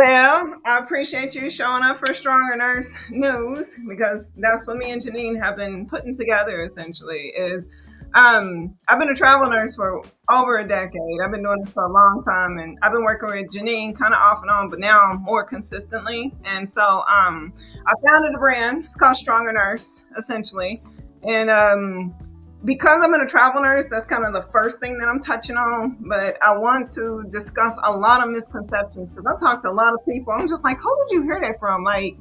Well, I appreciate you showing up for Stronger Nurse News because that's what me and Janine have been putting together essentially is I've been a travel nurse for over a decade. I've been doing this for a long time and I've been working with Janine kind of off and on, but now more consistently. And so I founded a brand. It's called Stronger Nurse, essentially. And because I'm in a travel nurse, that's kind of the first thing that I'm touching on. But I want to discuss a lot of misconceptions because I talk to a lot of people. I'm just like, who did you hear that from? Like,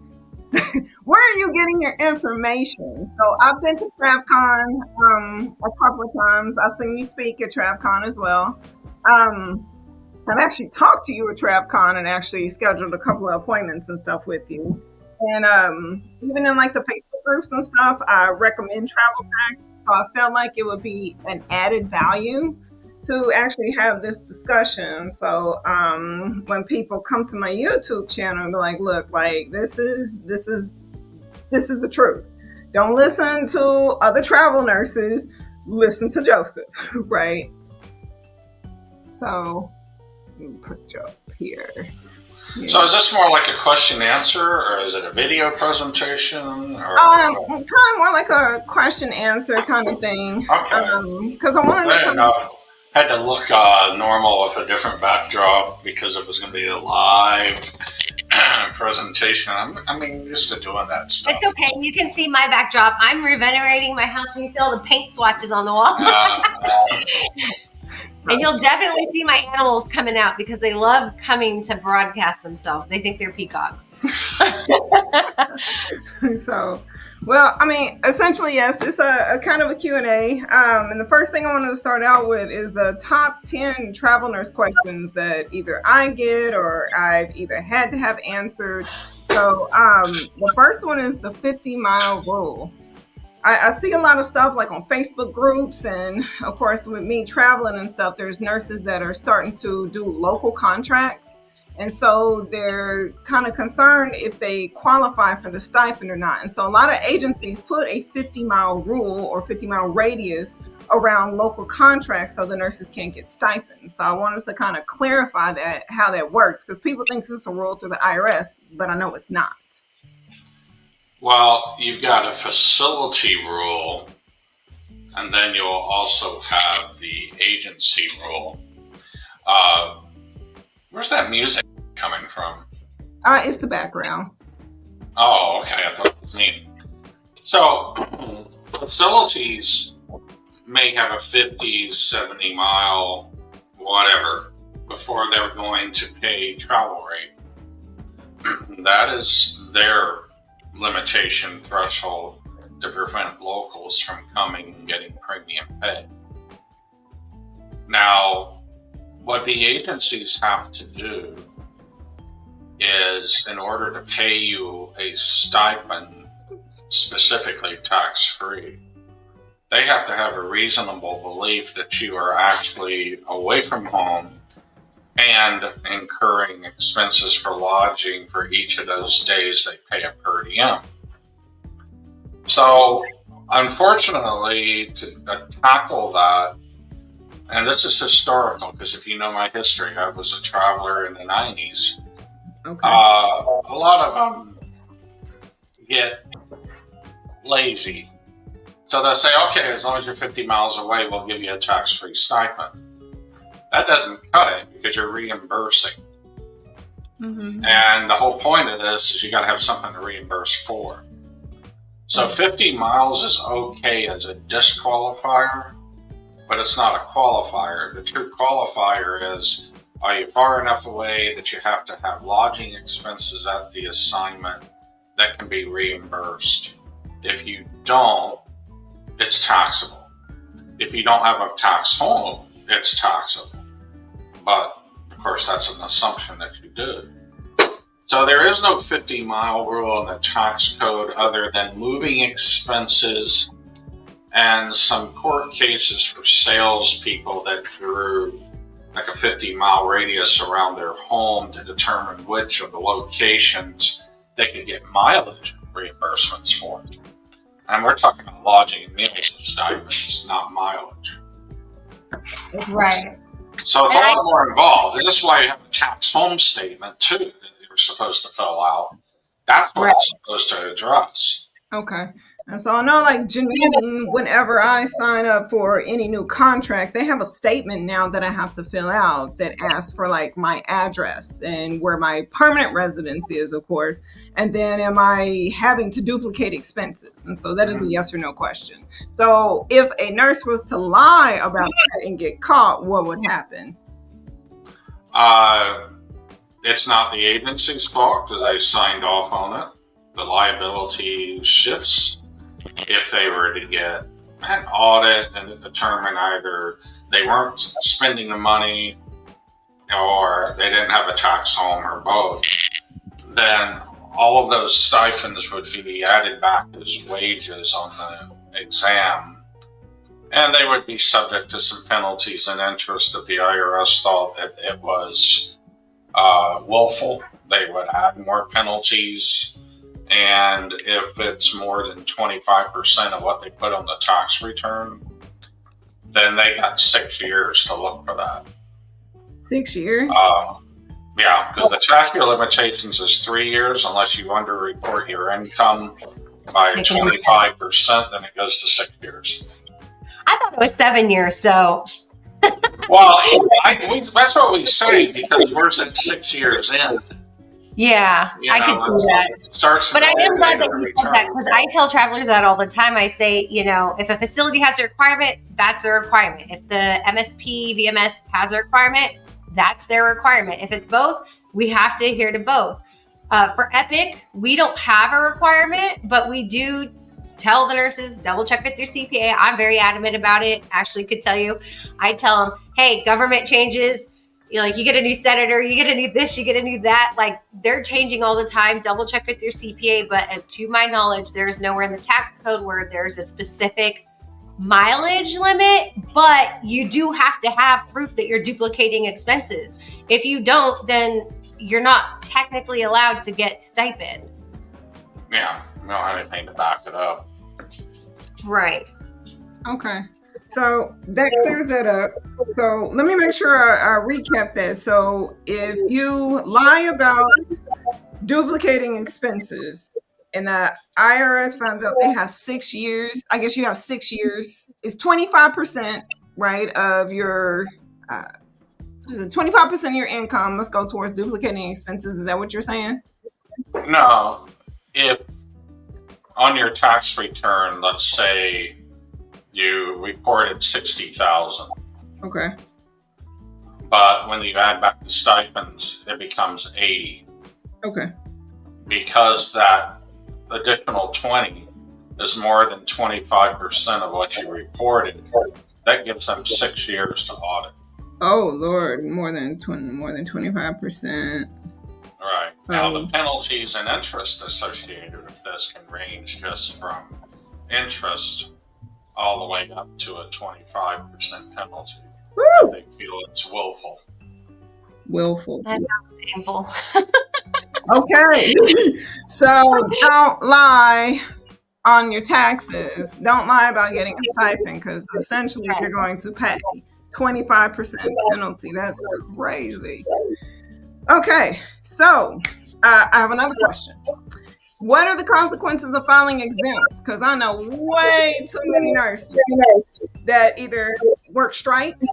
where are you getting your information? So I've been to TravCon a couple of times. I've seen you speak at TravCon as well. I've actually talked to you at TravCon and actually scheduled a couple of appointments and stuff with you. And even in like the Facebook groups and stuff, I recommend travel tax. So I felt like it would be an added value to actually have this discussion. So when people come to my YouTube channel and be like, look, like this is the truth. Don't listen to other travel nurses. Listen to Joseph, right? So let me put you up here. Yeah. So is this more like a question answer, or is it a video presentation? Or kind of more like a question answer kind of thing. Okay. Because I wanted to had to look normal with a different backdrop because it was going to be a live presentation. I mean, used to doing that stuff. It's okay. You can see my backdrop. I'm renovating my house, and you see all the paint swatches on the wall. And you'll definitely see my animals coming out because they love coming to broadcast themselves. They think they're peacocks. So, well, I mean, essentially, yes, it's a kind of a Q&A. And the first thing I wanted to start out with is the top 10 travel nurse questions that either I get or I've either had to have answered. So the first one is the 50-mile rule. I see a lot of stuff like on Facebook groups, and of course with me traveling and stuff, there's nurses that are starting to do local contracts. And so they're kind of concerned if they qualify for the stipend or not. And so a lot of agencies put a 50-mile rule or 50-mile radius around local contracts so the nurses can't get stipends. So I want us to kind of clarify that, how that works, because people think this is a rule through the IRS, but I know it's not. Well, you've got a facility rule, and then you'll also have the agency rule. Where's that music coming from? It's the background. Oh, okay. I thought it was me. So, facilities may have a 50, 70 mile, whatever, before they're going to pay travel rate. That is their limitation threshold to prevent locals from coming and getting premium pay. Now, what the agencies have to do is, in order to pay you a stipend, specifically tax-free, they have to have a reasonable belief that you are actually away from home and incurring expenses for lodging for each of those days they pay a per diem. So, unfortunately, to tackle that, and this is historical, because if you know my history, I was a traveler in the 90s. Okay. A lot of them get lazy. So they'll say, okay, as long as you're 50 miles away, we'll give you a tax-free stipend. That doesn't cut it because you're reimbursing. Mm-hmm. And the whole point of this is you got to have something to reimburse for. So 50 miles is okay as a disqualifier, but it's not a qualifier. The true qualifier is, are you far enough away that you have to have lodging expenses at the assignment that can be reimbursed? If you don't, it's taxable. If you don't have a tax home, it's taxable. But, of course, that's an assumption that you do. So there is no 50-mile rule in the tax code other than moving expenses and some court cases for salespeople that drew like a 50-mile radius around their home to determine which of the locations they could get mileage reimbursements for. And we're talking about lodging and meals of stipends, not mileage. Right. So it's a lot more involved. And this is why you have a tax home statement, too, that were supposed to fill out. That's what it's supposed to address. Okay. And so I know, like Janine, whenever I sign up for any new contract, they have a statement now that I have to fill out that asks for like my address and where my permanent residence is, of course. And then am I having to duplicate expenses? And so that is a yes or no question. So if a nurse was to lie about that and get caught, what would happen? It's not the agency's fault because they signed off on it. The liability shifts if they were to get an audit and determine either they weren't spending the money or they didn't have a tax home or both. Then all of those stipends would be added back as wages on the exam. And they would be subject to some penalties and interest if the IRS thought that it was willful. They would add more penalties. And if it's more than 25% of what they put on the tax return, then they got 6 years to look for that. 6 years? Yeah, because the statute of limitations is 3 years unless you underreport your income by 25%, then it goes to 6 years. I thought it was 7 years, so. Well, that's what we say because we're at 6 years in. Yeah, I could see that. But I am glad that you said that because I tell travelers that all the time. I say, if a facility has a requirement, that's a requirement. If the MSP, VMS has a requirement, that's their requirement. If it's both, we have to adhere to both. For Epic, we don't have a requirement, but we do tell the nurses, double check with your CPA. I'm very adamant about it. Ashley could tell you. I tell them, hey, government changes. You get a new senator, you get a new this, you get a new that. Like, they're changing all the time. Double check with your CPA. But to my knowledge, there's nowhere in the tax code where there's a specific mileage limit, but you do have to have proof that you're duplicating expenses. If you don't, then you're not technically allowed to get stipend. Yeah, you don't have anything to back it up. Right. Okay. So that clears that up. So let me make sure I recap that. So if you lie about duplicating expenses and the IRS finds out they have 6 years, I guess you have 6 years, it's 25%, right, of your, 25% of your income must go towards duplicating expenses. Is that what you're saying? No. If on your tax return, let's say, you reported 60,000. Okay. But when you add back the stipends, it becomes 80. Okay. Because that additional 20 is more than 25% of what you reported. That gives them 6 years to audit. Oh Lord, more than 25%. Right. Now the penalties and interest associated with this can range just from interest all the way up to a 25% penalty. Woo! If they feel it's willful. That sounds painful. Okay. So don't lie on your taxes. Don't lie about getting a stipend because essentially you're going to pay 25% penalty. That's crazy. Okay. So I have another question. What are the consequences of filing exempt? Because I know way too many nurses that either work strikes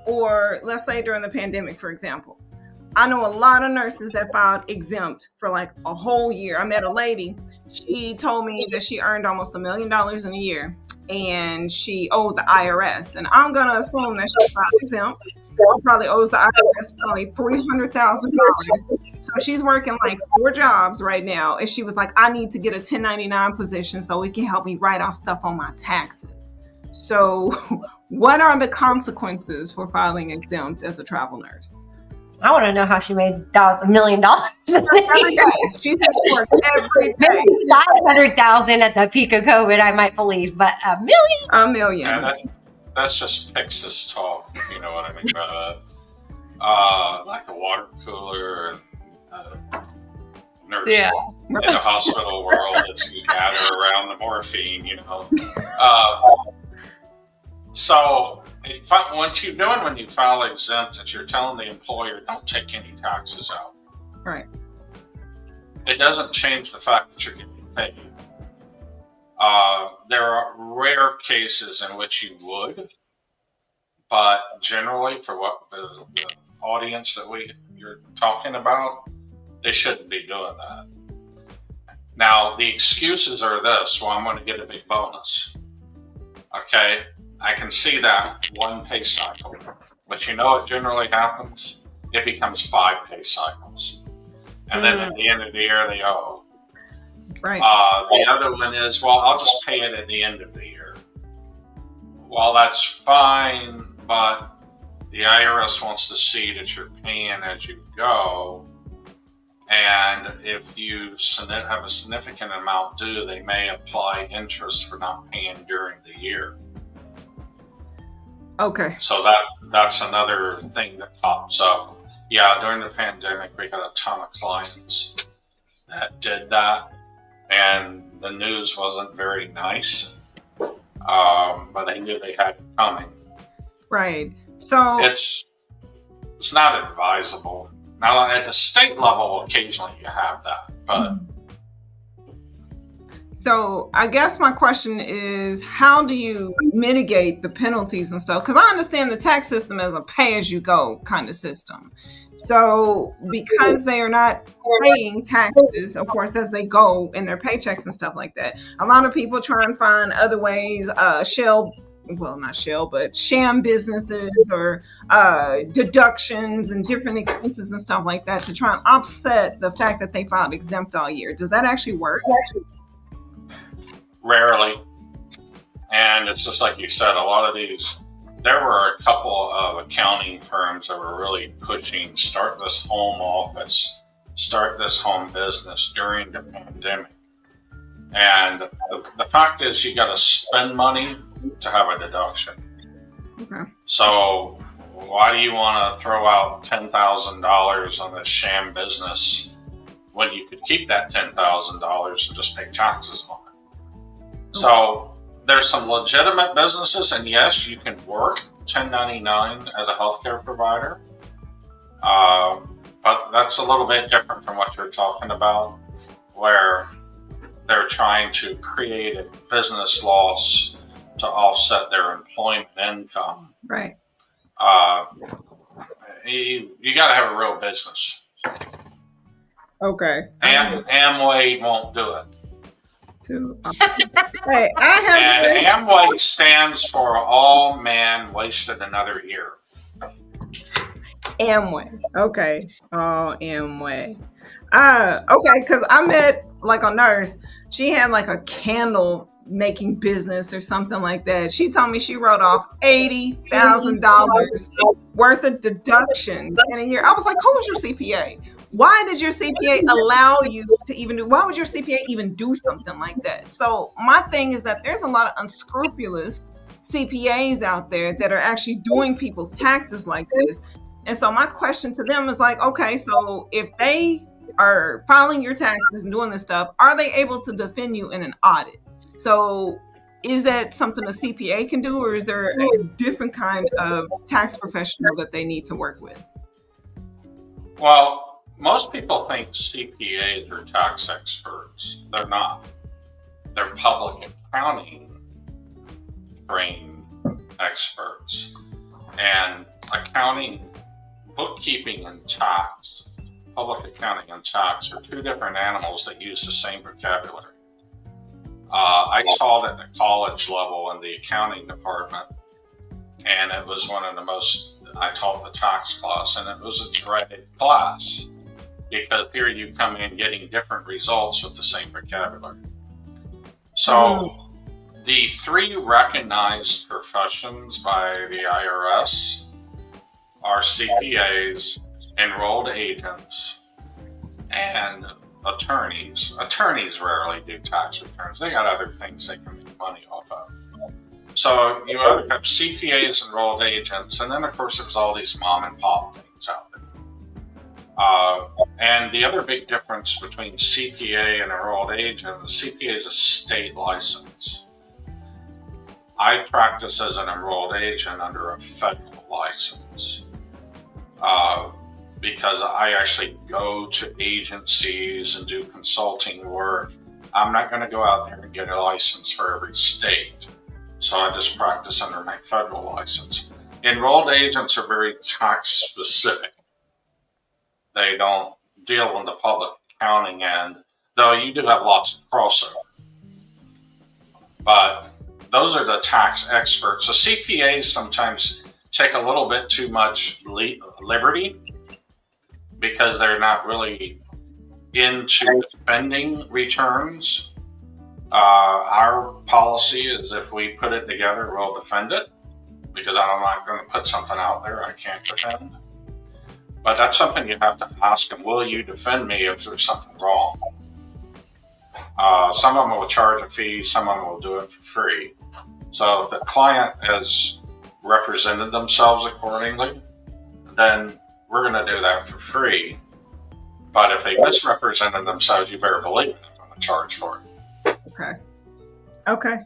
or, let's say, during the pandemic, for example. I know a lot of nurses that filed exempt for like a whole year. I met a lady. She told me that she earned almost $1 million in a year and she owed the IRS. And I'm going to assume that she filed exempt. She probably owes the IRS probably $300,000. So she's working like 4 jobs right now. And she was like, I need to get a 1099 position so it can help me write off stuff on my taxes. So what are the consequences for filing exempt as a travel nurse? I want to know how she made $1 million. Every day. She said she works every day. Maybe 500,000 at the peak of COVID, I might believe, but $1 million? $1 million. Yeah, that's just Pixis talk. You know what I mean by that? Like the water cooler and nurse in the hospital world that's you gather around the morphine. So what you're doing when you file exempt is you're telling the employer don't take any taxes out. Right. it doesn't change the fact that you're getting paid. There are rare cases in which you would, but generally, for what the audience that you're talking about, they shouldn't be doing that. Now, the excuses are this: well, I'm going to get a big bonus. Okay, I can see that one pay cycle, but you know what generally happens? It becomes 5 pay cycles, and then at the end of the year they owe. Right. The other one is, well, I'll just pay it at the end of the year. Well, that's fine, but the IRS wants to see that you're paying as you go. And if you have a significant amount due, they may apply interest for not paying during the year. Okay. So that's another thing that pops up. Yeah, during the pandemic, we had a ton of clients that did that, and the news wasn't very nice, but they knew they had it coming. Right. So it's not advisable. Now, at the state level, occasionally you have that, but. So I guess my question is, how do you mitigate the penalties and stuff? Because I understand the tax system as a pay-as-you-go kind of system. So because they are not paying taxes, of course, as they go in their paychecks and stuff like that, a lot of people try and find other ways, sham businesses or deductions and different expenses and stuff like that to try and offset the fact that they filed exempt all year. Does that actually work? Rarely. And it's just like you said, a lot of these, there were a couple of accounting firms that were really pushing start this home office, start this home business during the pandemic. And the fact is, you got to spend money to have a deduction. Okay. So why do you want to throw out $10,000 on this sham business when you could keep that $10,000 and just pay taxes on it? So there's some legitimate businesses, and yes, you can work 1099 as a healthcare provider, but that's a little bit different from what you're talking about, where they're trying to create a business loss to offset their employment income. Right. You got to have a real business. Okay. Amway won't do it. Hey, Amway stands for All Man Wasted Another Year. Amway. Okay. Oh, Amway. Okay, because I met like a nurse. She had like a candle making business or something like that. She told me she wrote off $80,000 worth of deductions in a year. I was like, who was your CPA? Why did your CPA allow you to even do, why would your CPA even do something like that? So my thing is that there's a lot of unscrupulous CPAs out there that are actually doing people's taxes like this. And so my question to them is like, okay, so if they are filing your taxes and doing this stuff, are they able to defend you in an audit? So is that something a CPA can do, or is there a different kind of tax professional that they need to work with? Well, most people think CPAs are tax experts. They're not. They're public accounting trained experts. And accounting, bookkeeping and tax, public accounting and tax are two different animals that use the same vocabulary. I taught at the college level in the accounting department, and it was I taught the tax class, and it was a dreaded class because here you come in getting different results with the same vocabulary. So the 3 recognized professions by the IRS are CPAs, enrolled agents, and attorneys. Attorneys rarely do tax returns. They got other things they can make money off of. So you either have CPAs, enrolled agents, and then of course there's all these mom and pop things out there. And the other big difference between CPA and enrolled agent, the CPA is a state license. I practice as an enrolled agent under a federal license. because I actually go to agencies and do consulting work. I'm not going to go out there and get a license for every state. So I just practice under my federal license. Enrolled agents are very tax specific. They don't deal in the public accounting end, though you do have lots of crossover. But those are the tax experts. So CPAs sometimes take a little bit too much liberty because they're not really into defending returns. Our policy is if we put it together, we'll defend it, because I'm not going to put something out there I can't defend. But that's something you have to ask them. Will you defend me if there's something wrong? Some of them will charge a fee, some of them will do it for free. So if the client has represented themselves accordingly, then we're going to do that for free. But if they misrepresented themselves, you better believe it, I'm going to charge for it. Okay.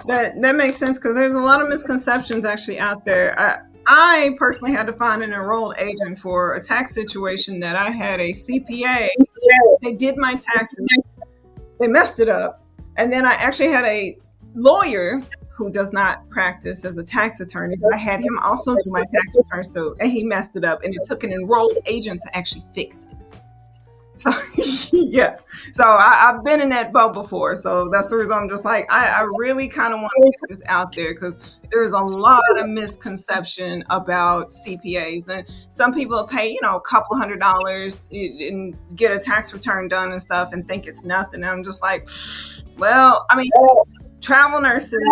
That makes sense, because there's a lot of misconceptions actually out there. I personally had to find an enrolled agent for a tax situation that I had a CPA. They did my taxes. They messed it up. And then I actually had a lawyer who does not practice as a tax attorney, but I had him also do my tax returns too, and he messed it up. And it took an enrolled agent to actually fix it. So yeah, so I've been in that boat before. So that's the reason I'm just like, I really kind of want to get this out there, because there's a lot of misconception about CPAs, and some people pay, a couple $100 and get a tax return done and stuff and think it's nothing. And I'm just like, well, I mean, travel nurses,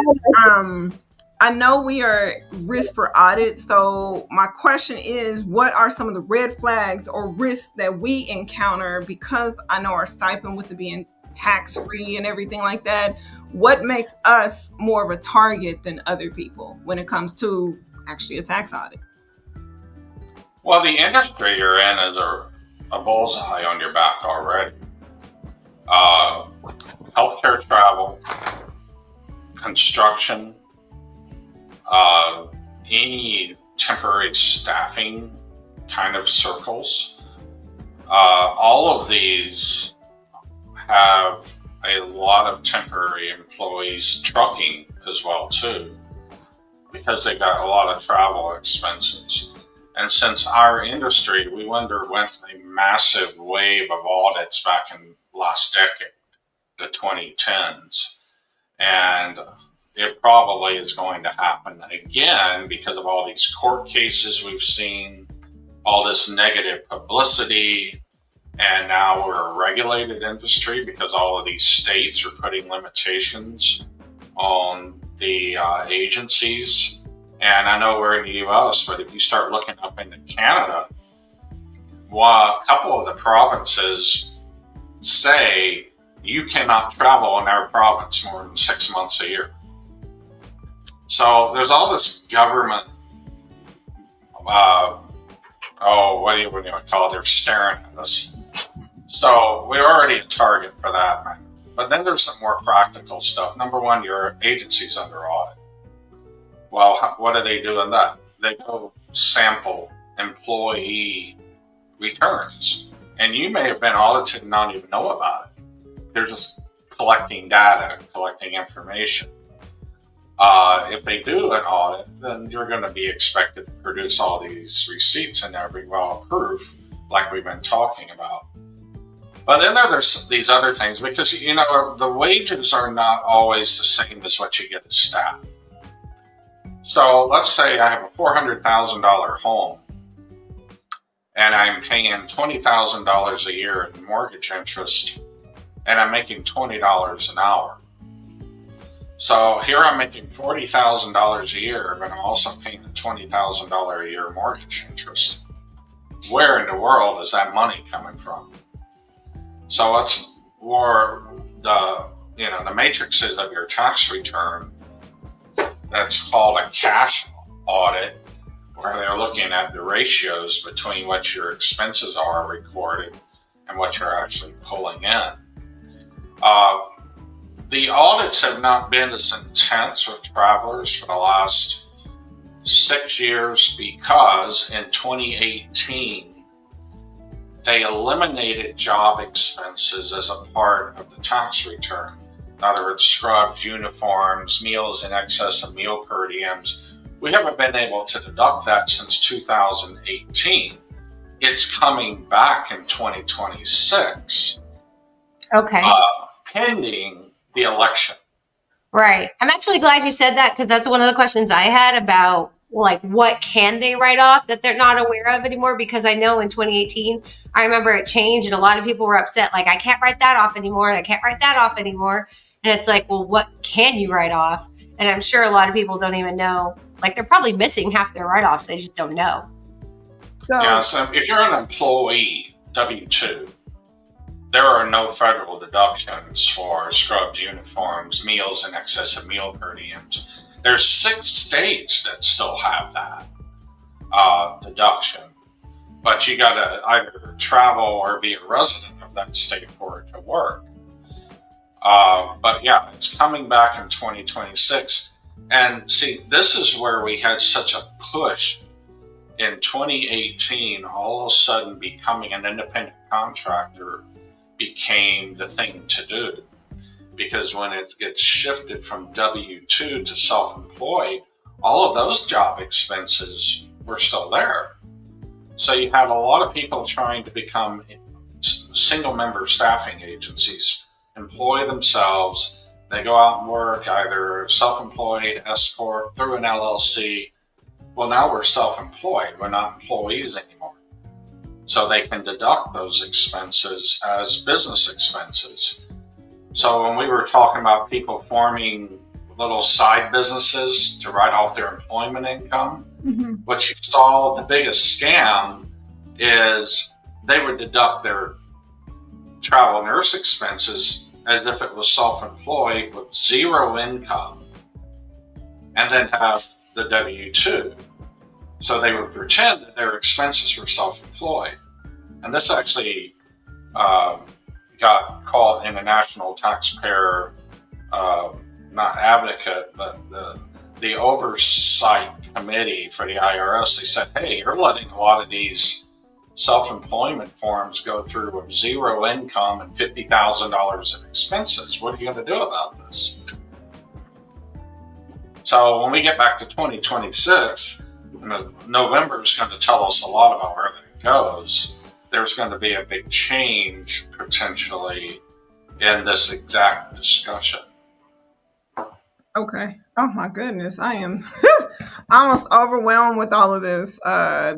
I know we are risk for audit. So my question is, what are some of the red flags or risks that we encounter? Because I know our stipend, with it being tax-free and everything like that, what makes us more of a target than other people when it comes to actually a tax audit? Well, the industry you're in is a bullseye on your back already. Healthcare, travel, construction, any temporary staffing kind of circles. All of these have a lot of temporary employees, trucking as well too, because they got a lot of travel expenses. And since our industry, we underwent a massive wave of audits back in last decade, the 2010s. And it probably is going to happen again because of all these court cases we've seen, all this negative publicity, and now we're a regulated industry because all of these states are putting limitations on the agencies. And I know we're in the US, but if you start looking up into Canada, a couple of the provinces say you cannot travel in our province more than 6 months a year. So there's all this government, what do you call it? They're staring at us. So we're already a target for that. But then there's some more practical stuff. Number one, your agency's under audit. Well, what do they do in that? They go sample employee returns. And you may have been audited and not even know about it. They're just collecting data, collecting information. If they do an audit, then you're going to be expected to produce all these receipts and every proof, like we've been talking about. But then there's these other things, because the wages are not always the same as what you get as staff. So let's say I have a $400,000 home, and I'm paying $20,000 a year in mortgage interest, and I'm making $20 an hour. So here I'm making $40,000 a year, but I'm also paying a $20,000 a year mortgage interest. Where in the world is that money coming from? So it's more the matrices of your tax return. That's called a cash audit, where they're looking at the ratios between what your expenses are recorded and what you're actually pulling in. The audits have not been as intense with travelers for the last 6 years, because in 2018, they eliminated job expenses as a part of the tax return. In other words, scrubs, uniforms, meals in excess of meal per diems. We haven't been able to deduct that since 2018. It's coming back in 2026. Okay. Pending the election. Right. I'm actually glad you said that, because that's one of the questions I had about, like, what can they write off that they're not aware of anymore? Because I know in 2018, I remember it changed and a lot of people were upset. Like, I can't write that off anymore and I can't write that off anymore. And it's like, well, what can you write off? And I'm sure a lot of people don't even know. Like, they're probably missing half their write-offs. They just don't know. So if you're an employee, W-2, there are no federal deductions for scrubs, uniforms, meals in excess of meal per diems. There's 6 states that still have that deduction, but you got to either travel or be a resident of that state for it to work. But yeah, it's coming back in 2026. And see, this is where we had such a push in 2018. All of a sudden, becoming an independent contractor became the thing to do, because when it gets shifted from W-2 to self-employed, all of those job expenses were still there. So you had a lot of people trying to become single member staffing agencies, employ themselves. They go out and work either self-employed, S corp, through an LLC. Well, now we're self-employed. We're not employees anymore. So they can deduct those expenses as business expenses. So when we were talking about people forming little side businesses to write off their employment income, what you saw, the biggest scam is they would deduct their travel nurse expenses as if it was self-employed with zero income, and then have the W-2. So they would pretend that their expenses were self-employed. And this actually got called in a national taxpayer, not advocate, but the oversight committee for the IRS. They said, hey, you're letting a lot of these self-employment forms go through with zero income and $50,000 in expenses. What are you going to do about this? So when we get back to 2026, November is going to tell us a lot about where that goes. There's going to be a big change potentially in this exact discussion. Okay. Oh my goodness. I am almost overwhelmed with all of this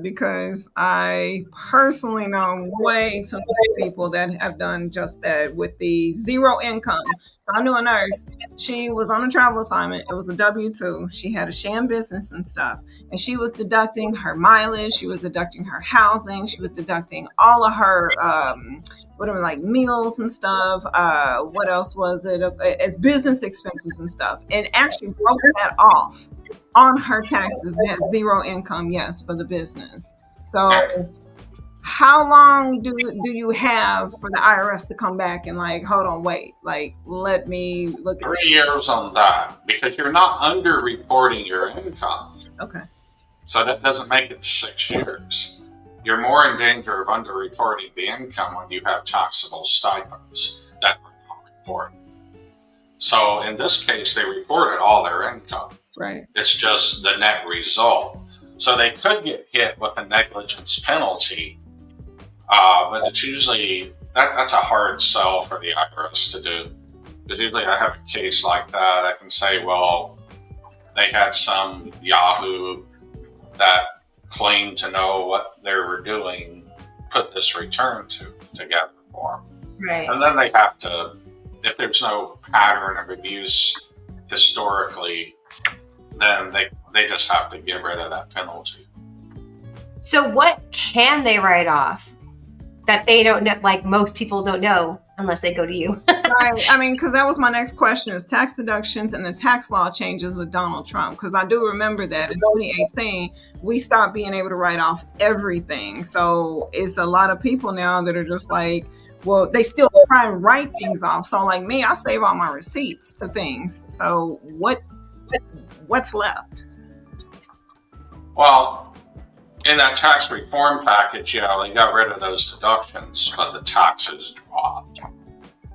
because I personally know way too many people that have done just that with the zero income. So I knew a nurse. She was on a travel assignment. It was a W-2. She had a sham business and stuff. And she was deducting her mileage. She was deducting her housing. She was deducting all of her whatever, like meals and stuff. What else was it? As business expenses and stuff. And actually broke that off on her taxes. They had zero income, yes, for the business. So how long do you have for the IRS to come back and like, hold on, wait, like, let me look at 3 years on that, because you're not under-reporting your income. Okay. So that doesn't make it 6 years. You're more in danger of under-reporting the income when you have taxable stipends that were not reported. So in this case, they reported all their income. Right. It's just the net result. So they could get hit with a negligence penalty, but it's usually, that's a hard sell for the IRS to do. Because usually I have a case like that, I can say, well, they had some Yahoo that claimed to know what they were doing, put this return together for them. Right. And then they have to, if there's no pattern of abuse historically, then they just have to get rid of that penalty. So what can they write off that they don't know, like most people don't know unless they go to you? Right. I mean, because that was my next question, is tax deductions and the tax law changes with Donald Trump. Because I do remember that in 2018, we stopped being able to write off everything. So it's a lot of people now that are just like, well, they still try and write things off. So like me, I save all my receipts to things. So what's left? Well, in that tax reform package, they got rid of those deductions, but the taxes dropped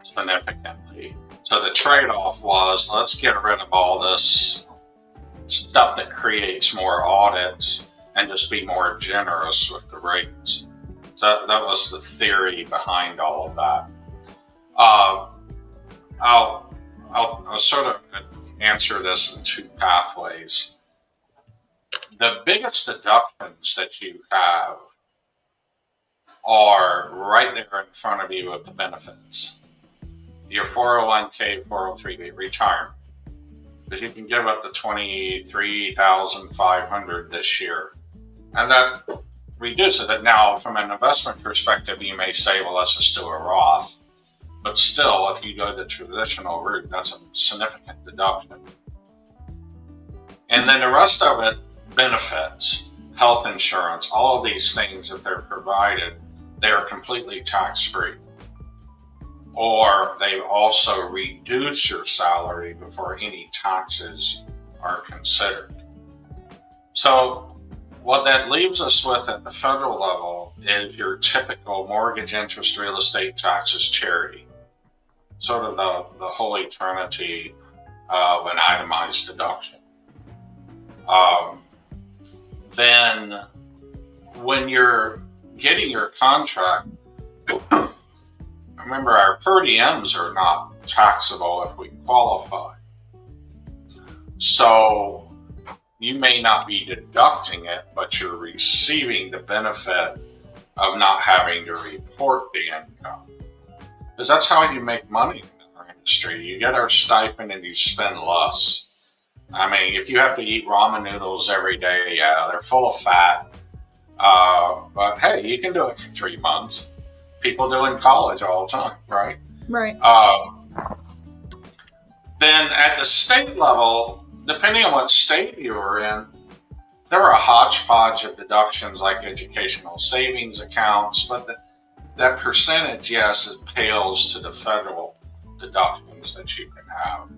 significantly. So the trade-off was, let's get rid of all this stuff that creates more audits and just be more generous with the rates. So that was the theory behind all of that. I'll sort of answer this in two pathways. The biggest deductions that you have are right there in front of you with the benefits. Your 401k, 403b, retirement. Because you can give up to $23,500 this year. And that reduces it. Now, from an investment perspective, you may say, well, let's just do a Roth. But still, if you go the traditional route, that's a significant deduction. And then the rest of it, benefits, health insurance, all of these things, if they're provided, they are completely tax-free. Or they also reduce your salary before any taxes are considered. So what that leaves us with at the federal level is your typical mortgage, interest, real estate taxes, charity. Sort of the holy trinity of an itemized deduction. Then when you're getting your contract, remember our per diems are not taxable if we qualify. So you may not be deducting it, but you're receiving the benefit of not having to report the income. Because that's how you make money in our industry. You get our stipend and you spend less. I mean, if you have to eat ramen noodles every day, they're full of fat. But hey, you can do it for 3 months. People do in college all the time, right? Right. Then at the state level, depending on what state you are in, there are a hodgepodge of deductions like educational savings accounts, but that percentage, yes, it pales to the federal deductions that you can have.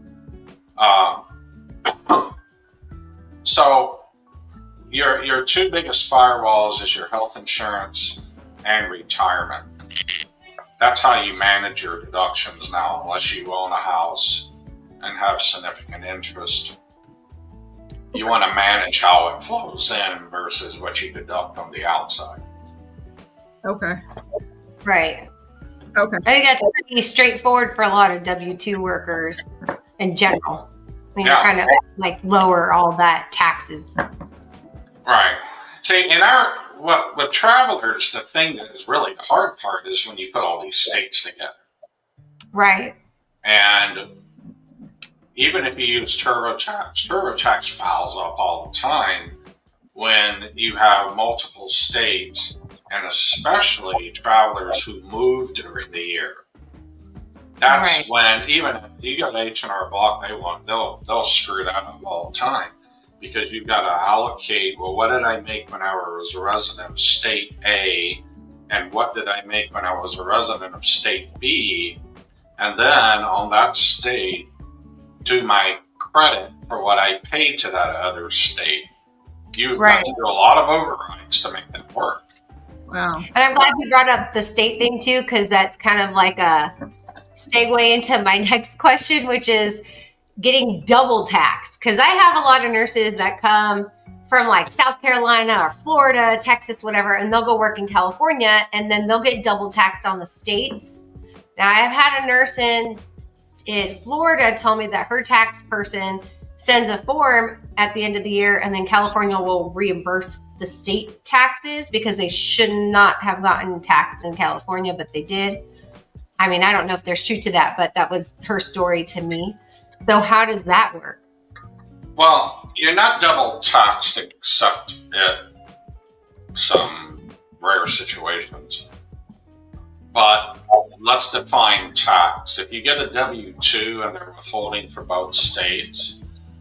So your two biggest firewalls is your health insurance and retirement. That's how you manage your deductions now, unless you own a house and have significant interest. You want to manage how it flows in versus what you deduct on the outside. Okay. Right. Okay. I think that's pretty straightforward for a lot of W-2 workers in general. When you're trying to lower all that taxes. Right. See, with travelers, the thing that is really the hard part is when you put all these states together. Right. And even if you use TurboTax files up all the time when you have multiple states, and especially travelers who move during the year. That's when, even if you got H&R Block, they'll screw that up all the time, because you've got to allocate, well, what did I make when I was a resident of state A, and what did I make when I was a resident of state B, and then on that state, do my credit for what I paid to that other state. You've got to do a lot of overrides to make that work. Wow. And I'm glad you brought up the state thing too, because that's kind of like a segue into my next question, which is getting double taxed. Because I have a lot of nurses that come from like South Carolina or Florida, Texas, whatever, and they'll go work in California, and then they'll get double taxed on the states. Now, I've had a nurse in Florida tell me that her tax person sends a form at the end of the year, and then California will reimburse the state taxes because they should not have gotten taxed in California, but they did. I mean, I don't know if there's truth to that, but that was her story to me. So how does that work? Well, you're not double taxed except in some rare situations. But let's define tax. If you get a W-2 and they're withholding for both states,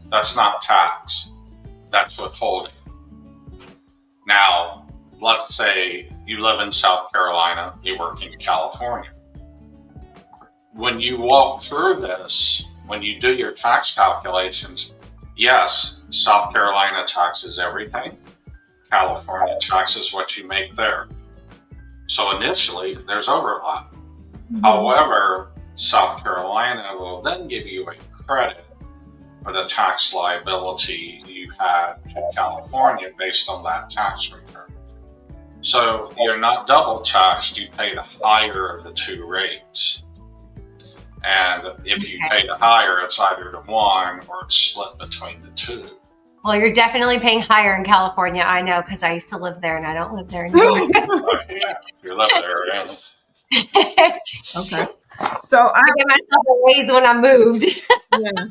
that's not tax. That's withholding. Now, let's say you live in South Carolina, you work in California. When you walk through this, when you do your tax calculations, yes, South Carolina taxes everything. California taxes what you make there. So initially, there's overlap. Mm-hmm. However, South Carolina will then give you a credit for the tax liability you had to California based on that tax return. So you're not double taxed, you pay the higher of the two rates. And if you pay the higher, it's either the one or it's split between the two. Well, you're definitely paying higher in California. I know, because I used to live there and I don't live there anymore. Yeah, you live there, yeah. Okay. So I get myself a raise when I moved. Yeah.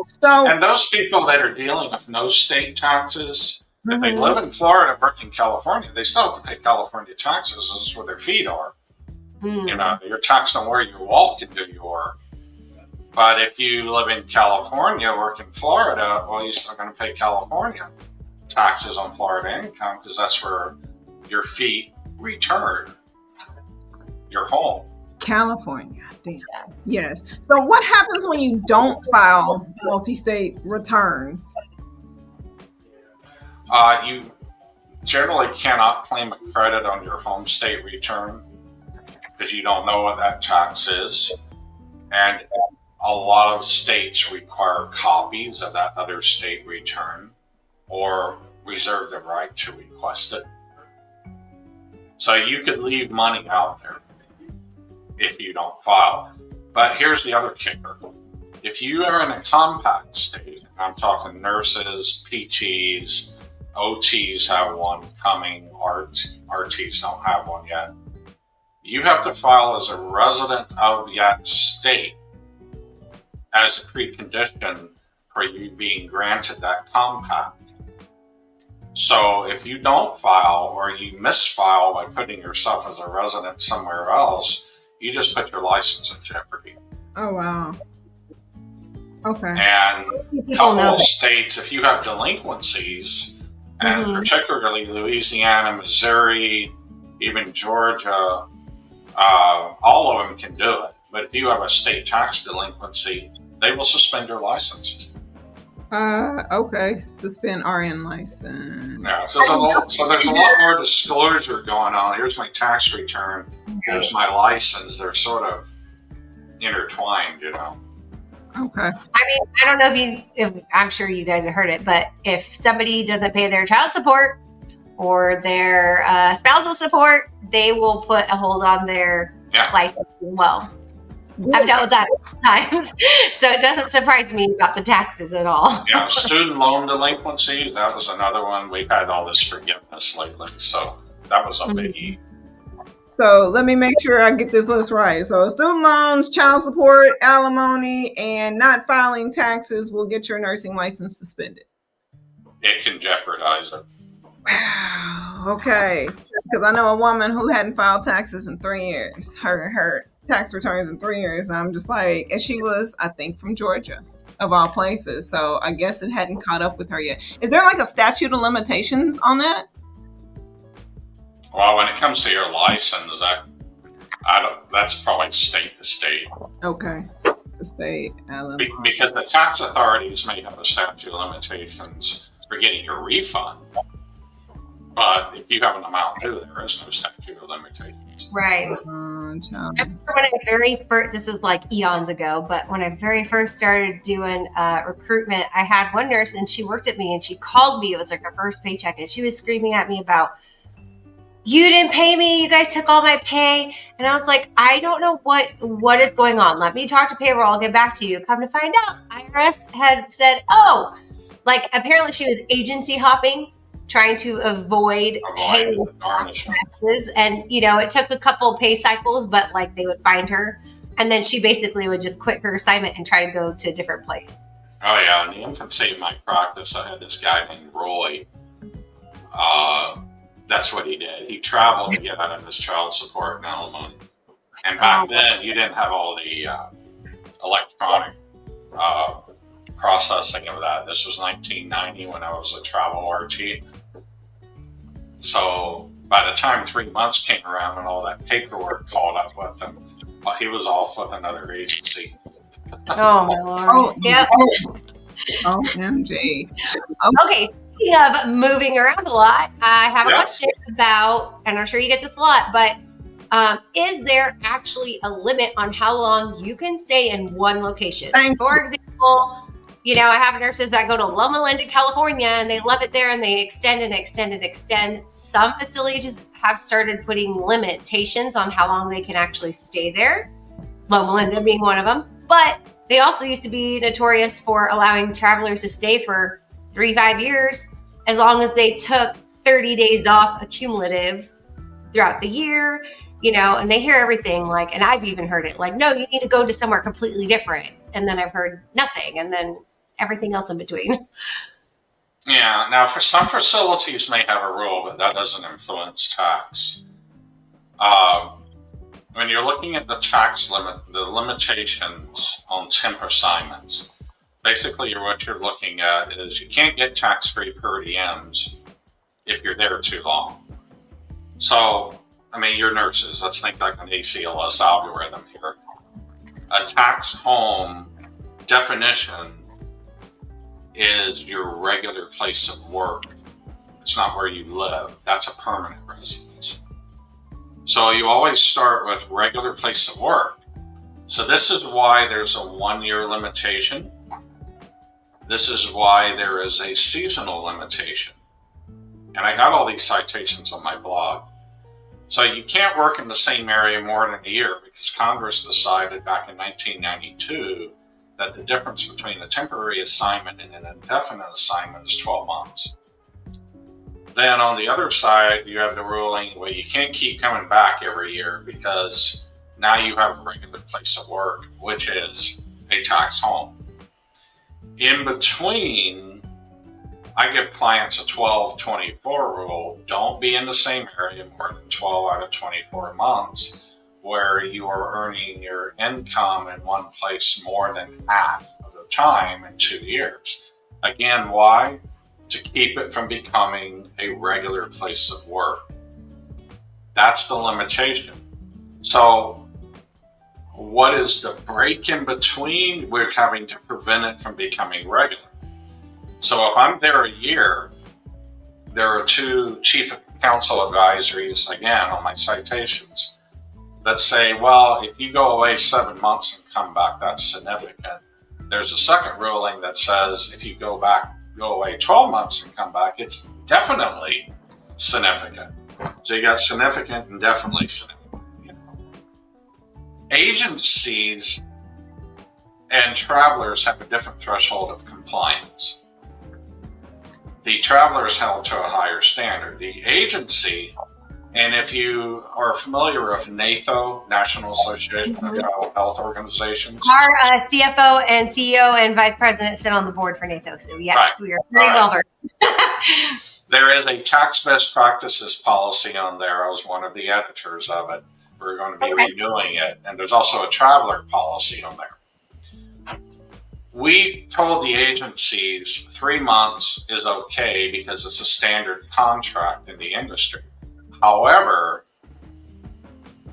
So, and those people that are dealing with no state taxes, if they live in Florida, work in California, they still have to pay California taxes. This is where their feet are. You know, you're taxed on where you walk and do your work. But if you live in California, work in Florida, well, you're still going to pay California taxes on Florida income because that's where your feet return your home. California. Damn. Yes. So what happens when you don't file multi-state returns? You generally cannot claim a credit on your home state return because you don't know what that tax is. And a lot of states require copies of that other state return or reserve the right to request it. So you could leave money out there if you don't file. But here's the other kicker. If you are in a compact state, I'm talking nurses, PTs, OTs have one coming, RTs don't have one yet. You have to file as a resident of that state as a precondition for you being granted that compact. So if you don't file or you misfile by putting yourself as a resident somewhere else, you just put your license in jeopardy. Oh, wow. Okay. And a couple of states, if you have delinquencies, and particularly Louisiana, Missouri, even Georgia, all of them can do it. But if you have a state tax delinquency, they will suspend your license. Okay. Suspend RN license. Yeah, so there's a lot more disclosure going on. Here's my tax return. Here's my license. They're sort of intertwined, you know. Okay. I mean, I don't know if I'm sure you guys have heard it, but if somebody doesn't pay their child support or their spousal support, they will put a hold on their license as well. I've dealt with that times, so it doesn't surprise me about the taxes at all. Yeah, student loan delinquencies, that was another one. We've had all this forgiveness lately, so that was a biggie. So let me make sure I get this list right. So student loans, child support, alimony, and not filing taxes will get your nursing license suspended. It can jeopardize it. Wow. Okay. Because I know a woman who hadn't filed taxes in 3 years. Her tax returns in 3 years. And I'm just like, and she was, I think, from Georgia, of all places. So I guess it hadn't caught up with her yet. Is there like a statute of limitations on that? Well, when it comes to your license, that's probably state to state. Okay. To state. Because the tax authorities may have a statute of limitations for getting your refund. But if you have an amount due, there is no statute of limitations. Right. I remember when I very first, this is like eons ago, but when I very first started doing recruitment, I had one nurse and she worked at me and she called me. It was like her first paycheck and she was screaming at me about, you didn't pay me. You guys took all my pay. And I was like, I don't know what is going on. Let me talk to payroll. I'll get back to you. Come to find out, IRS had said, like apparently she was agency hopping, trying to avoid paying taxes. And, it took a couple pay cycles, but like they would find her. And then she basically would just quit her assignment and try to go to a different place. Oh, yeah. In the infancy of my practice, I had this guy named Roy. That's what he did. He traveled to get out of his child support and alimony. And back then, you didn't have all the electronic processing of that. This was 1990 when I was a travel RT. So by the time 3 months came around and all that paperwork caught up with him, he was off with another agency. Oh, my Lord. Yeah. OMG. Okay, Speaking of moving around a lot, I have a question about, and I'm sure you get this a lot, but is there actually a limit on how long you can stay in one location? For example, you know, I have nurses that go to Loma Linda, California, and they love it there, and they extend and extend and extend. Some facilities have started putting limitations on how long they can actually stay there, Loma Linda being one of them. But they also used to be notorious for allowing travelers to stay for 3-5 years as long as they took 30 days off accumulative throughout the year, you know, and they hear everything like, and I've even heard it like, no, you need to go to somewhere completely different. And then I've heard nothing, and then everything else in between. Yeah. Now, for some facilities may have a rule, but that doesn't influence tax. When you're looking at the tax limit, the limitations on temp assignments, basically what you're looking at is you can't get tax-free per diems if you're there too long. So, I mean, you're nurses. Let's think like an ACLS algorithm here. A tax home definition is your regular place of work. It's not where you live. That's a permanent residence. So you always start with regular place of work. So this is why there's a 1-year limitation. This is why there is a seasonal limitation. And I got all these citations on my blog. So you can't work in the same area more than a year because Congress decided back in 1992 that the difference between a temporary assignment and an indefinite assignment is 12 months. Then on the other side, you have the ruling where you can't keep coming back every year because now you have a regular place of work, which is a tax home. In between, I give clients a 12-24 rule. Don't be in the same area more than 12 out of 24 months where you are earning your income in one place more than half of the time in 2 years. Again, why? To keep it from becoming a regular place of work. That's the limitation. So what is the break in between? We're having to prevent it from becoming regular. So if I'm there a year, there are 2 chief counsel advisories, again, on my citations that say, well, if you go away 7 months and come back, that's significant. There's a second ruling that says if you go away 12 months and come back, it's definitely significant. So you got significant and definitely significant. You know. Agencies and travelers have a different threshold of compliance. The traveler is held to a higher standard. The agency, and if you are familiar with NATO, National Association of Travel Health Organizations. Our CFO and CEO and Vice President sit on the board for NATO, so yes, right. We are very well versed. There is a tax best practices policy on there. I was one of the editors of it. We're going to be renewing it, and there's also a traveler policy on there. We told the agencies 3 months is okay because it's a standard contract in the industry. However,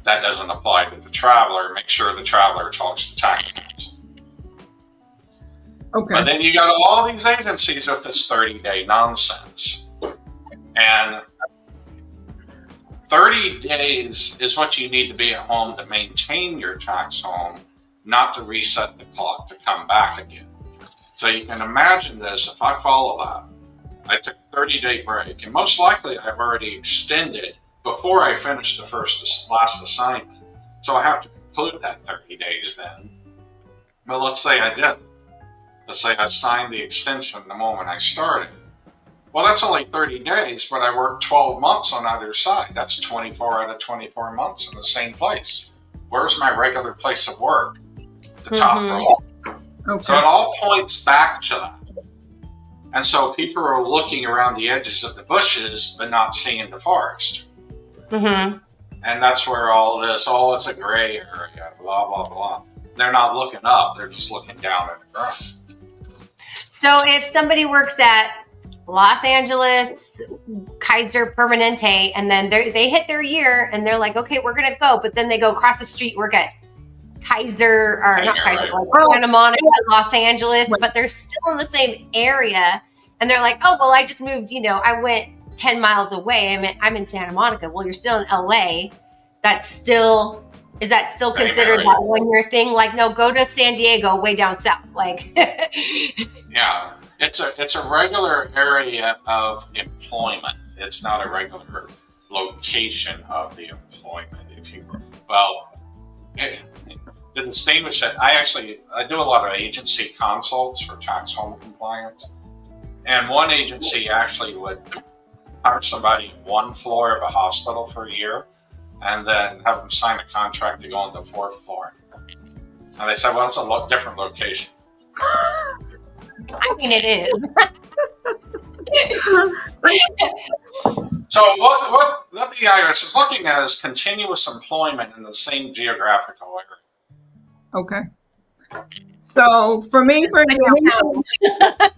that doesn't apply to the traveler. Make sure the traveler talks to tax counsel. Okay. But then you got all these agencies with this 30-day nonsense. And 30 days is what you need to be at home to maintain your tax home, not to reset the clock to come back again. So you can imagine this, if I follow that, I took a 30-day break, and most likely I've already extended before I finish the last assignment. So I have to conclude that 30 days then. But let's say I didn't. Let's say I signed the extension the moment I started. Well, that's only 30 days, but I worked 12 months on either side. That's 24 out of 24 months in the same place. Where's my regular place of work? The top row. Okay. So it all points back to that. And so people are looking around the edges of the bushes, but not seeing the forest. Mm-hmm. And that's where all this, it's a gray area, blah, blah, blah. They're not looking up. They're just looking down at the ground. So if somebody works at Los Angeles, Kaiser Permanente, and then they hit their year and they're like, okay, we're going to go. But then they go across the street, work at Kaiser, or not Kaiser, like Santa Monica, Los Angeles, but they're still in the same area. and they're like, oh, well, I just moved, I went 10 miles away. I'm in Santa Monica. Well, you're still in LA. Is that still Same considered area. that 1 year thing? Like, no, go to San Diego, way down south. Like, Yeah, it's a regular area of employment. It's not a regular location of the employment, if you will. Well, to distinguish it, I do a lot of agency consults for tax home compliance, and one agency actually would hire somebody one floor of a hospital for a year, and then have them sign a contract to go on the fourth floor. And they said, well, it's a different location. I mean, it is. So what the IRS is looking at is continuous employment in the same geographical area. Okay. So for me,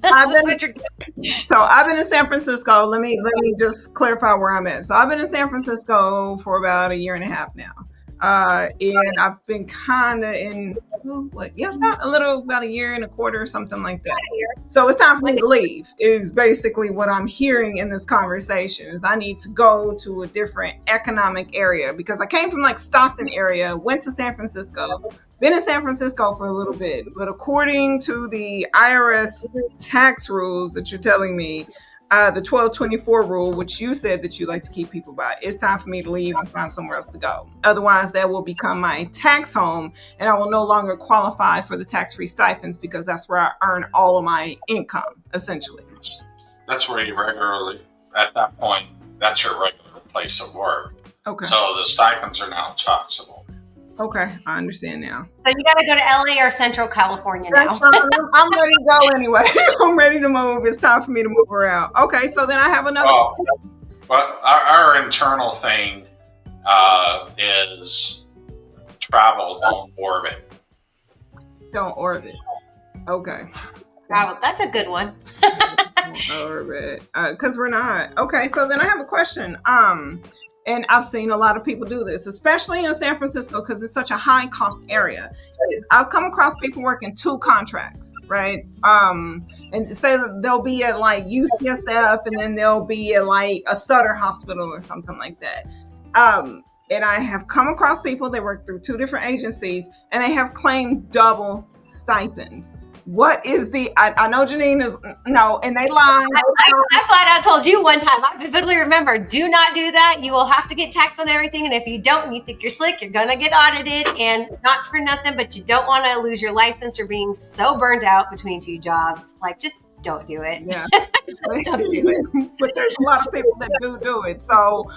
I've been in San Francisco. Let me just clarify where I'm at. So I've been in San Francisco for about a year and a half now. And I've been kind of in about a year and a quarter or something like that. So it's time for me to leave is basically what I'm hearing in this conversation is I need to go to a different economic area because I came from like Stockton area, went to San Francisco, been in San Francisco for a little bit, but according to the IRS tax rules that you're telling me, the 1224 rule, which you said that you like to keep people by, it's time for me to leave and find somewhere else to go. Otherwise, that will become my tax home and I will no longer qualify for the tax-free stipends because that's where I earn all of my income, essentially. That's where you regularly, at that point, that's your regular place of work. Okay. So the stipends are now taxable. Okay, I understand now. So you got to go to LA or Central California now. That's fine. I'm ready to go anyway. I'm ready to move. It's time for me to move around. Okay, so then I have another. But our internal thing is travel, don't orbit. Don't orbit. Okay. Wow, that's a good one. Orbit. Because we're not. Okay, so then I have a question. And I've seen a lot of people do this, especially in San Francisco, because it's such a high cost area. I've come across people working 2 contracts, right? And say that they'll be at like UCSF and then they'll be at like a Sutter hospital or something like that. And I have come across people that work through 2 different agencies and they have claimed double stipends. What is I know Janine is, no, and they lied. I flat out told you one time, I vividly remember, do not do that. You will have to get taxed on everything. And if you don't, and you think you're slick, you're going to get audited and not for nothing, but you don't want to lose your license or being so burned out between 2 jobs. Like, just don't do it. Yeah. Don't do it. But there's a lot of people that do it. So,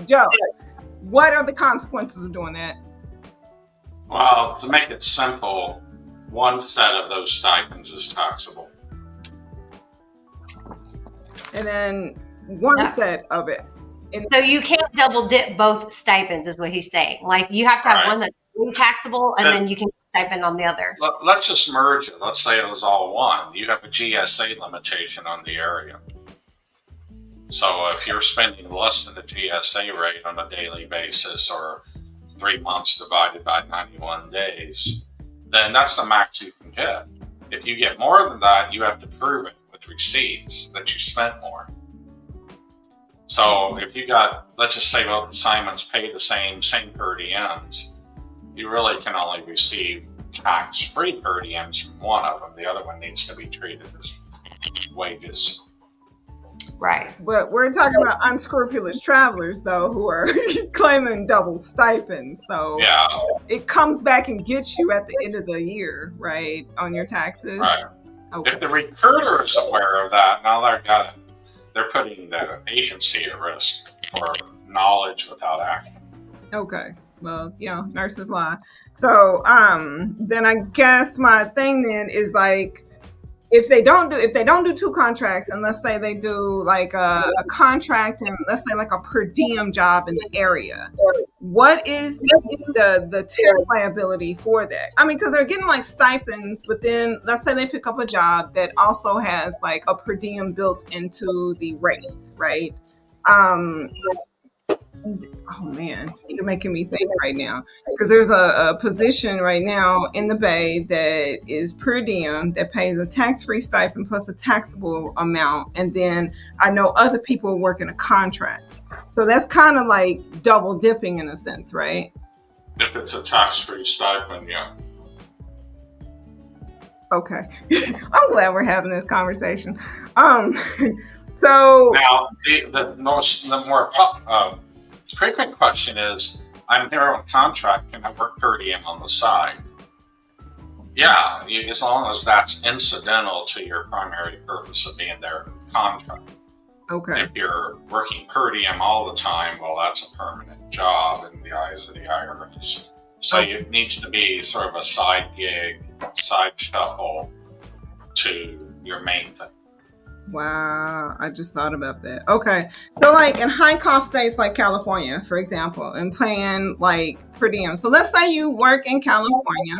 Joe, what are the consequences of doing that? Well, to make it simple, one set of those stipends is taxable. And then one set of it. So you can't double dip both stipends is what he's saying. Like you have to have one that's really taxable and then you can stipend on the other. Let's just merge it. Let's say it was all one. You have a GSA limitation on the area. So if you're spending less than the GSA rate on a daily basis or 3 months divided by 91 days, then that's the max you can get. If you get more than that, you have to prove it with receipts that you spent more. So if you got, let's just say both assignments pay the same per diems, you really can only receive tax-free per diems from one of them. The other one needs to be treated as wages. Right. But we're talking about unscrupulous travelers, though, who are claiming double stipends. So yeah, it comes back and gets you at the end of the year, right, on your taxes. Right. Okay. If the recruiter is aware of that, now they're putting the agency at risk for knowledge without action. Okay. Well, nurses lie. So then I guess my thing then is like, if they don't do 2 contracts, and let's say they do like a contract and let's say like a per diem job in the area, what is the tax liability for that? I mean, because they're getting like stipends, but then let's say they pick up a job that also has like a per diem built into the rate, right? Oh man, you're making me think right now, because there's a position right now in the Bay that is per diem that pays a tax-free stipend plus a taxable amount, and then I know other people working a contract, so that's kind of like double dipping in a sense, right? If it's a tax-free stipend, yeah. Okay. I'm glad we're having this conversation. So now the more frequent question is, I'm here on contract, can I work per diem on the side? Yeah, as long as that's incidental to your primary purpose of being there in the contract. Okay. If you're working per diem all the time, well, that's a permanent job in the eyes of the IRS. So it needs to be sort of a side gig, side shuffle to your main thing. Wow, I just thought about that. Okay, so like in high cost states like California, for example, and paying like per diem. So let's say you work in California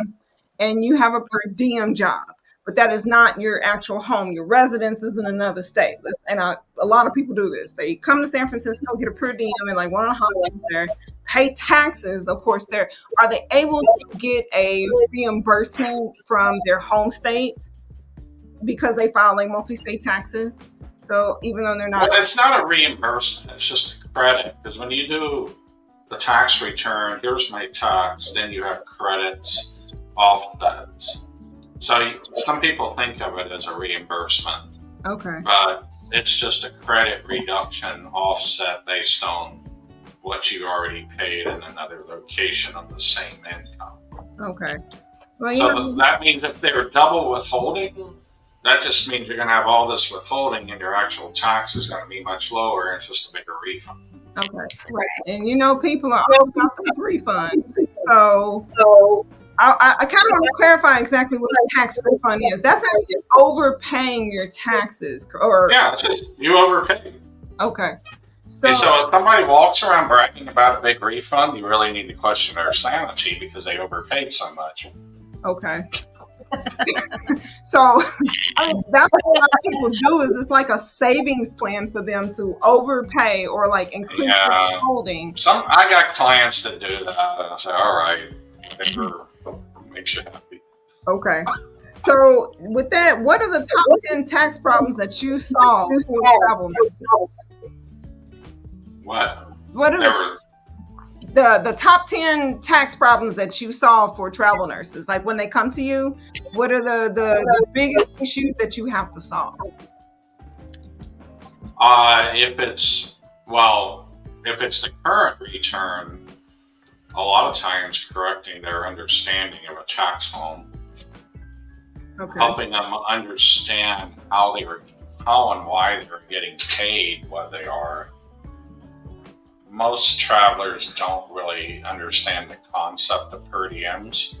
and you have a per diem job, but that is not your actual home. Your residence is in another state. And a lot of people do this. They come to San Francisco, get a per diem, and like one of the holidays there, pay taxes. Of course, are they able to get a reimbursement from their home state because they file like multi-state taxes? So even though they're not, well, it's not a reimbursement. It's just a credit, because when you do the tax return, here's my tax, then you have credits, offsets. So some people think of it as a reimbursement. Okay. But it's just a credit reduction offset based on what you already paid in another location on the same income. Okay. Well, so that means if they're double withholding, that just means you're going to have all this withholding and your actual tax is going to be much lower. It's just a bigger refund. Okay. Right. And people are all about those refunds. So I kind of want to clarify exactly what a tax refund is. That's actually overpaying your taxes, or yeah, it's just you overpay. Okay. So if somebody walks around bragging about a big refund, you really need to question their sanity because they overpaid so much. Okay. So that's what a lot of people do. Is it's like a savings plan for them to overpay or like increase their holding. I got clients that do that. I say, all right, whatever makes you happy. Okay. So with that, what are the top 10 tax problems that you saw for travel nurses? What are the top 10 tax problems that you solve for travel nurses? Like when they come to you, what are the biggest issues that you have to solve? If it's the current return, a lot of times correcting their understanding of a tax home, helping them understand how and why they're getting paid what they are. Most travelers don't really understand the concept of per diems.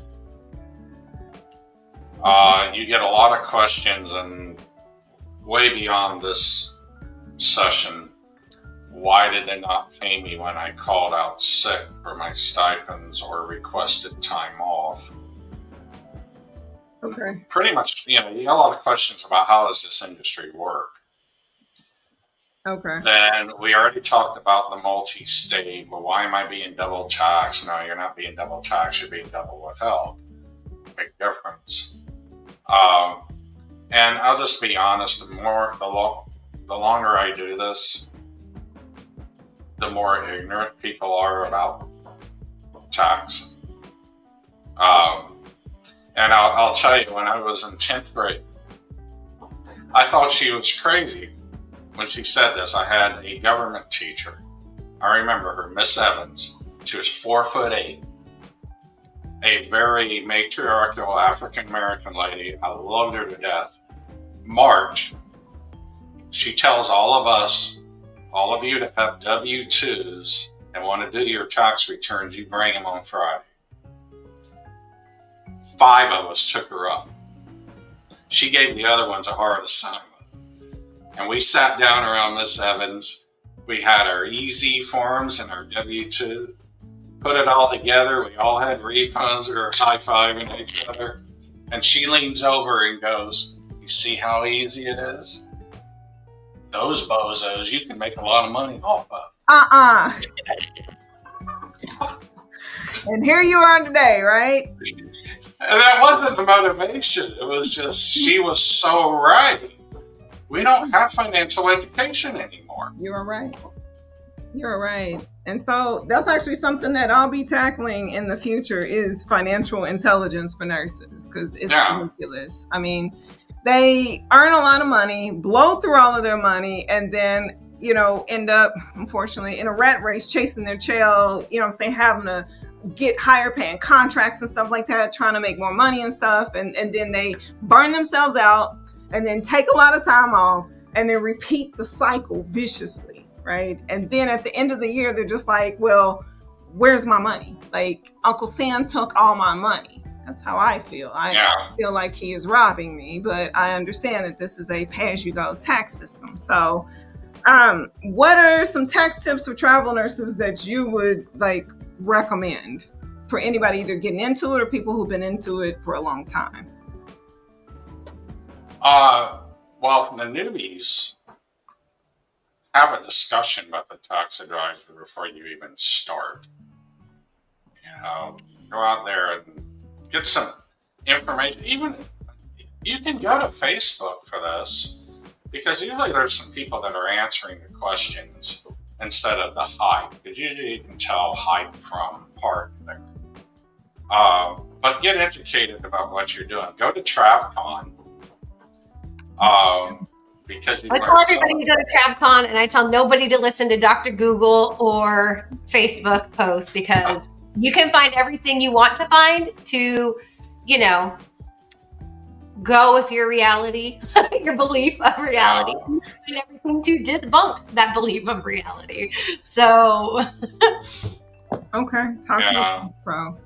You get a lot of questions, and way beyond this session, why did they not pay me when I called out sick for my stipends or requested time off? Okay. Pretty much, you get a lot of questions about how does this industry work. Okay. Then we already talked about the multi-state. Well, why am I being double taxed? No, you're not being double taxed. You're being double withheld. Big difference. And I'll just be honest. The longer I do this, the more ignorant people are about tax. And I'll tell you, when I was in 10th grade, I thought she was crazy. When she said this, I had a government teacher. I remember her, Miss Evans. She was 4'8", a very matriarchal African-American lady. I loved her to death. March, she tells all of us, all of you that have W-2s and want to do your tax returns, you bring them on Friday. 5 of us took her up. She gave the other ones a hard assignment. And we sat down around Miss Evans. We had our easy forms and our W-2. Put it all together. We all had refunds. We were high-fiving each other. And she leans over and goes, "You see how easy it is? Those bozos, you can make a lot of money off of." And here you are today, right? And that wasn't the motivation. It was just, she was so right. We don't have financial education anymore. You're right. You're right. And so that's actually something that I'll be tackling in the future is financial intelligence for nurses, because it's ridiculous. I mean, they earn a lot of money, blow through all of their money, and then, you know, end up, unfortunately, in a rat race chasing their tail, you know what I'm saying, having to get higher paying contracts and stuff like that, trying to make more money and stuff. And then they burn themselves out and then take a lot of time off and then repeat the cycle viciously, right? And then at the end of the year, they're just like, well, where's my money? Like, Uncle Sam took all my money. That's how I feel. I feel like he is robbing me, but I understand that this is a pay-as-you-go tax system. So what are some tax tips for travel nurses that you would like recommend for anybody either getting into it or people who've been into it for a long time? Well, for the newbies, have a discussion with the tax advisor before you even start. You know, go out there and get some information. Even you can go to Facebook for this, because usually there's some people that are answering the questions instead of the hype, because usually you can tell hype from part there. But get educated about what you're doing. Go to TravCon. Because I tell everybody to go to TravCon, and I tell nobody to listen to Dr. Google or Facebook posts, because you can find everything you want to find to, you know, go with your reality, your belief of reality, and everything to debunk that belief of reality. So, okay, talk to me, bro.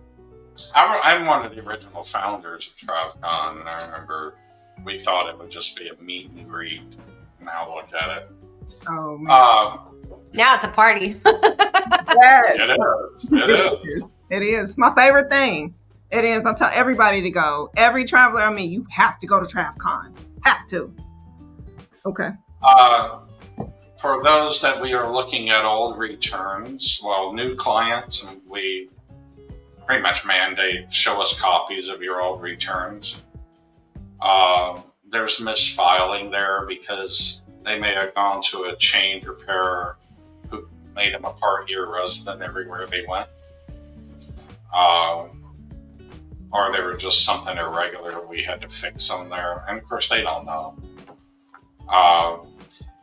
I'm one of the original founders of TravCon, and I remember we thought it would just be a meet and greet. Now look at it. Oh man. Now it's a party. Yes. It is. It is. My favorite thing. It is. I tell everybody to go. Every traveler I meet, you have to go to TravCon. Have to. Okay. For those that we are looking at old returns, well, new clients, and we pretty much mandate show us copies of your old returns. There's misfiling there because they may have gone to a chain repairer who made them a part-year resident everywhere they went. Or they were just something irregular we had to fix them there. And of course, they don't know.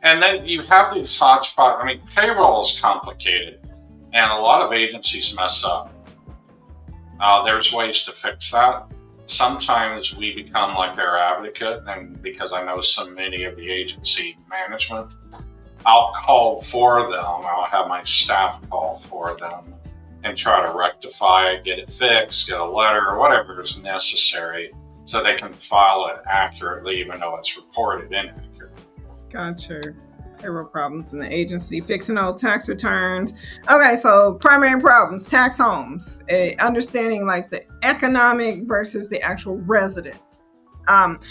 And then you have these hodgepodge. I mean, payroll is complicated, and a lot of agencies mess up. There's ways to fix that. Sometimes we become like their advocate, and because I know so many of the agency management, I'll call for them. I'll have my staff call for them and try to rectify it, get it fixed, get a letter, or whatever is necessary so they can file it accurately, even though it's reported inaccurate. Gotcha. Payroll problems in the agency, fixing old tax returns. Okay, so primary problems, tax homes, understanding like the economic versus the actual residence.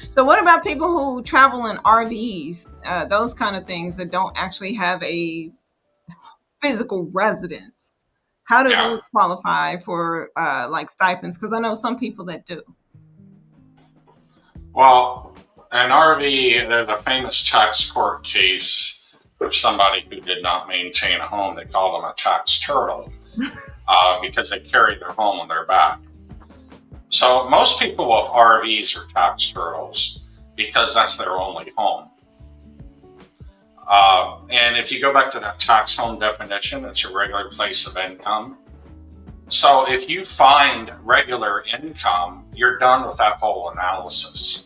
So what about people who travel in RVs, those kind of things that don't actually have a physical residence? How do they qualify for like stipends? Because I know some people that do. Well, an RV, there's a famous tax court case of somebody who did not maintain a home. They called them a tax turtle because they carried their home on their back. So most people with RVs are tax turtles because that's their only home. And if you go back to that tax home definition, it's a regular place of income. So if you find regular income, you're done with that whole analysis.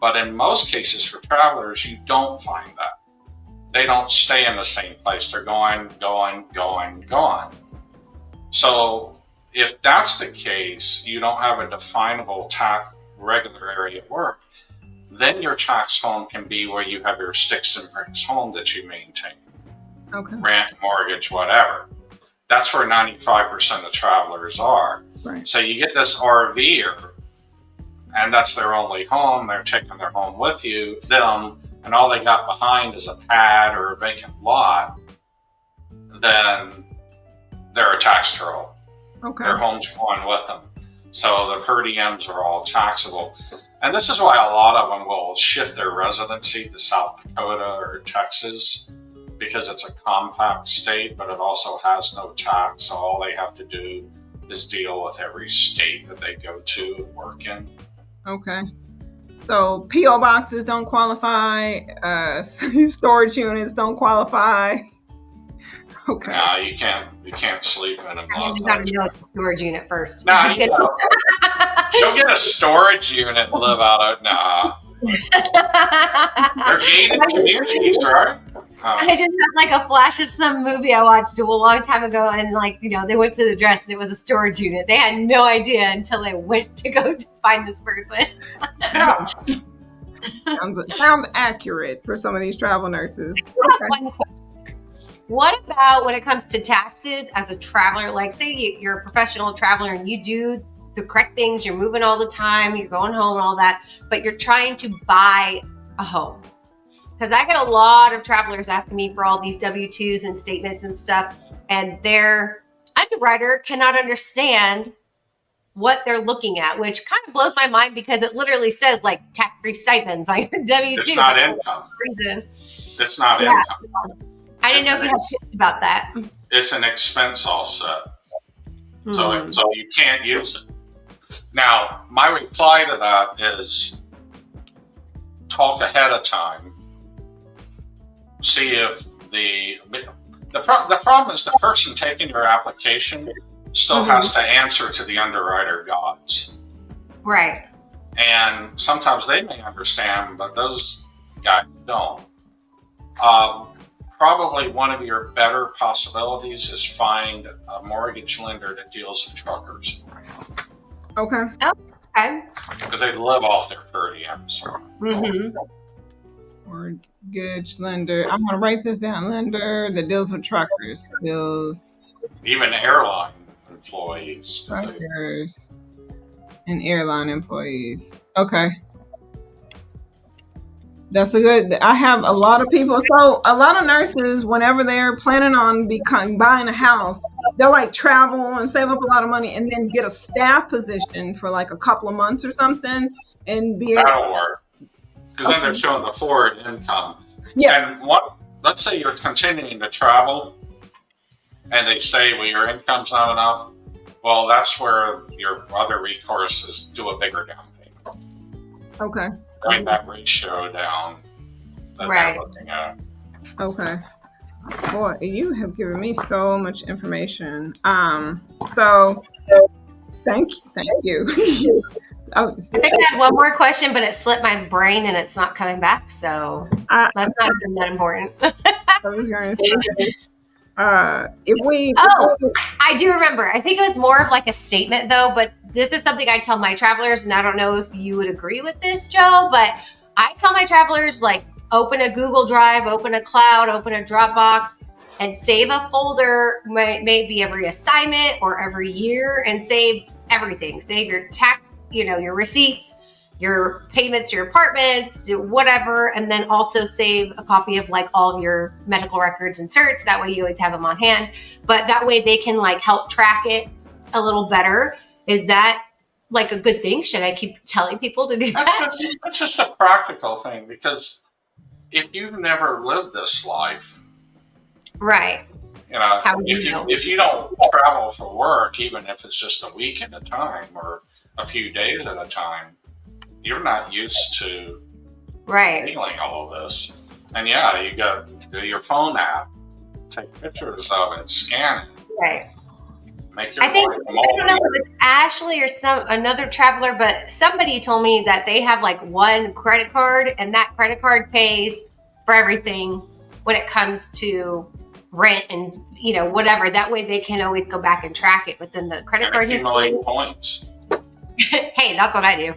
But in most cases for travelers, you don't find that. They don't stay in the same place. They're going. So if that's the case, you don't have a definable regular area of work, then your tax home can be where you have your sticks and bricks home that you maintain. Okay. Rent, mortgage, whatever. That's where 95% of travelers are. Right. So you get this RVer, and that's their only home. They're taking their home with them, and all they got behind is a pad or a vacant lot. Then they're a tax turtle. Okay. Their home's going with them. So the per diems are all taxable. And this is why a lot of them will shift their residency to South Dakota or Texas, because it's a compact state, but it also has no tax. So all they have to do is deal with every state that they go to and work in. Okay. So P.O. boxes don't qualify. Storage units don't qualify. Okay. No, you can't sleep in them. You got to know the storage unit first. Nah, you'll get a storage unit and live out of. Nah. They're gated communities, right? I just had like a flash of some movie I watched a long time ago, and like, you know, they went to the address and it was a storage unit. They had no idea until they went to go to find this person. Yeah. Sounds accurate for some of these travel nurses. Okay. One question. What about when it comes to taxes as a traveler? Like, say you're a professional traveler and you do the correct things, you're moving all the time, you're going home and all that, but you're trying to buy a home. Because I get a lot of travelers asking me for all these W-2s and statements and stuff, and their underwriter cannot understand what they're looking at, which kind of blows my mind because it literally says like tax-free stipends on your W-2. It's not income. It's not income. I didn't know if you had tips about that. It's an expense offset. So you can't use it. Now, my reply to that is talk ahead of time. See if the problem is the person taking your application still has to answer to the underwriter gods. Right. And sometimes they may understand, but those guys don't. Probably one of your better possibilities is find a mortgage lender that deals with truckers. Okay. Okay. Because they live off their per diems. Mortgage lender. I'm going to write this down. Lender that deals with truckers. Even airline employees. Truckers and airline employees. Okay. That's a good. I have a lot of people. So a lot of nurses, whenever they're planning on buying a house, they'll like travel and save up a lot of money and then get a staff position for like a couple of months or something and be able. That'll work. Because then they're showing the forward income. Yes. And let's say you're continuing to travel and they say, well, your income's not enough. Well, that's where your other recourse is do a bigger down payment. Okay. Bring that ratio down that they're looking at. Okay. Boy, you have given me so much information. So thank you. I think I had one more question, but it slipped my brain and it's not coming back. So that's not that important. I was going to say, I do remember. I think it was more of like a statement though, but this is something I tell my travelers, and I don't know if you would agree with this, Joe, but I tell my travelers, like, open a Google Drive, open a cloud, open a Dropbox, and save a folder, maybe every assignment or every year, and save everything. Save your tax, your receipts, your payments to your apartments, whatever, and then also save a copy of like all of your medical records and certs. That way you always have them on hand, but that way they can like help track it a little better. Is that like a good thing? Should I keep telling people to do that? That's just a practical thing, because if you've never lived this life, right? If you don't travel for work, even if it's just a week at a time or a few days at a time, you're not used to feeling all of this. And yeah, you got to do your phone app, take pictures of it, scan it. Right. I think, I don't know if it was Ashley or another traveler, but somebody told me that they have like one credit card, and that credit card pays for everything when it comes to rent and whatever. That way they can always go back and track it within the credit card. Accumulate points. Hey, that's what I do.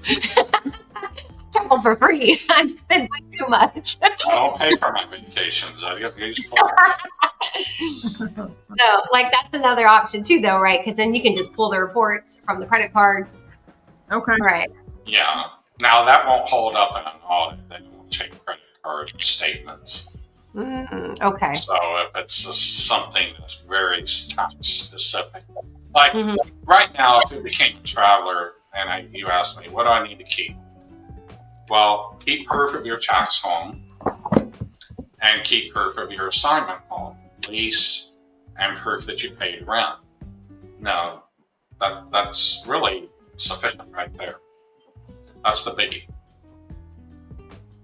Travel for free. I spend way too much. I don't pay for my vacations. I get these points. So, like, that's another option too, though, right? Because then you can just pull the reports from the credit cards. Okay. Right. Yeah. Now, that won't hold up in an audit. They won't take credit card statements. Okay. So, if it's something that's very tax specific, Like right now, if you became a traveler and you asked me, what do I need to keep? Well, keep proof of your tax home and keep proof of your assignment home, lease, and proof that you paid rent. No, that's really sufficient right there. That's the biggie.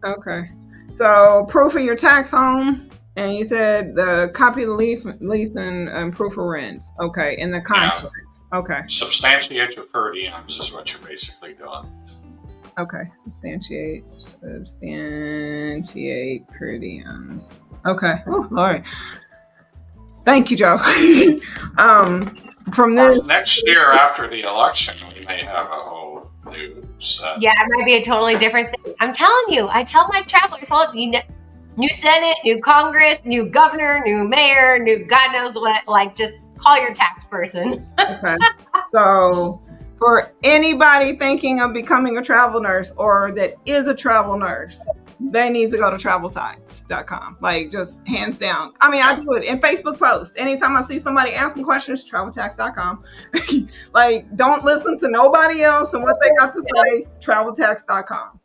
Okay. So proof of your tax home, and you said the copy of the lease and proof of rent. Okay, and the contract. Yeah. Okay. Substantiate your per diems is what you're basically doing. Okay. Substantiate per diems. Okay. Oh, all right. Thank you, Joe. From this next year after the election, we may have a whole new set. Yeah, it might be a totally different thing. I'm telling you, I tell my travelers all the time, new Senate, new Congress, new governor, new mayor, new God knows what, like just call your tax person. Okay. So for anybody thinking of becoming a travel nurse or that is a travel nurse, they need to go to traveltax.com. Like just hands down. I mean, I do it in Facebook posts. Anytime I see somebody asking questions, traveltax.com. Like don't listen to nobody else and what they got to say, traveltax.com.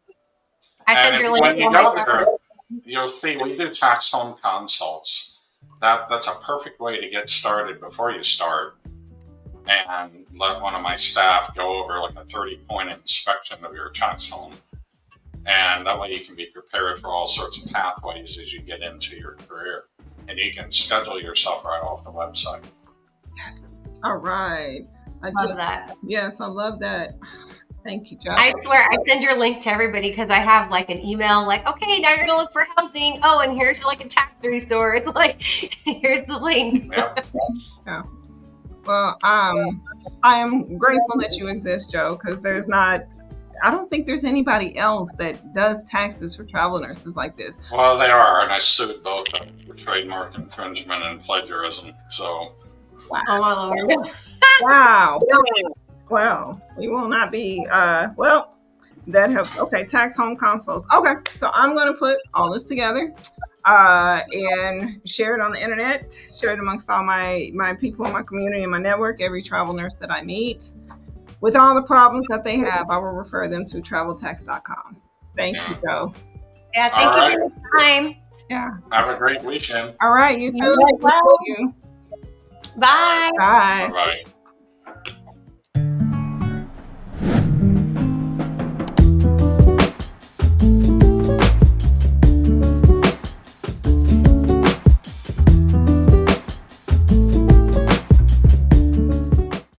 I send your link. When you go there, you'll see we do tax home consults. That's a perfect way to get started before you start. And let one of my staff go over like a 30-point inspection of your tax home. And that way you can be prepared for all sorts of pathways as you get into your career. And you can schedule yourself right off the website. Yes. All right. I love that. Yes, I love that. Thank you, Joe. I swear, I send your link to everybody because I have like an email like, okay, now you're going to look for housing. Oh, and here's like a tax resource. Like, here's the link. Yeah. Well, I am grateful that you exist, Joe, because I don't think there's anybody else that does taxes for travel nurses like this. Well, they are, and I sued both of them for trademark infringement and plagiarism. So, wow. Oh my Lord. Wow. Well, we will not be, well, that helps. Okay, tax home consults. Okay, so I'm going to put all this together and share it on the internet, share it amongst all my people in my community and my network, every travel nurse that I meet. With all the problems that they have, I will refer them to traveltax.com. Thank you, Joe. Yeah, thank you for your time. Yeah. Have a great weekend. All right, you too. Well. You. Bye. Bye. Bye-bye.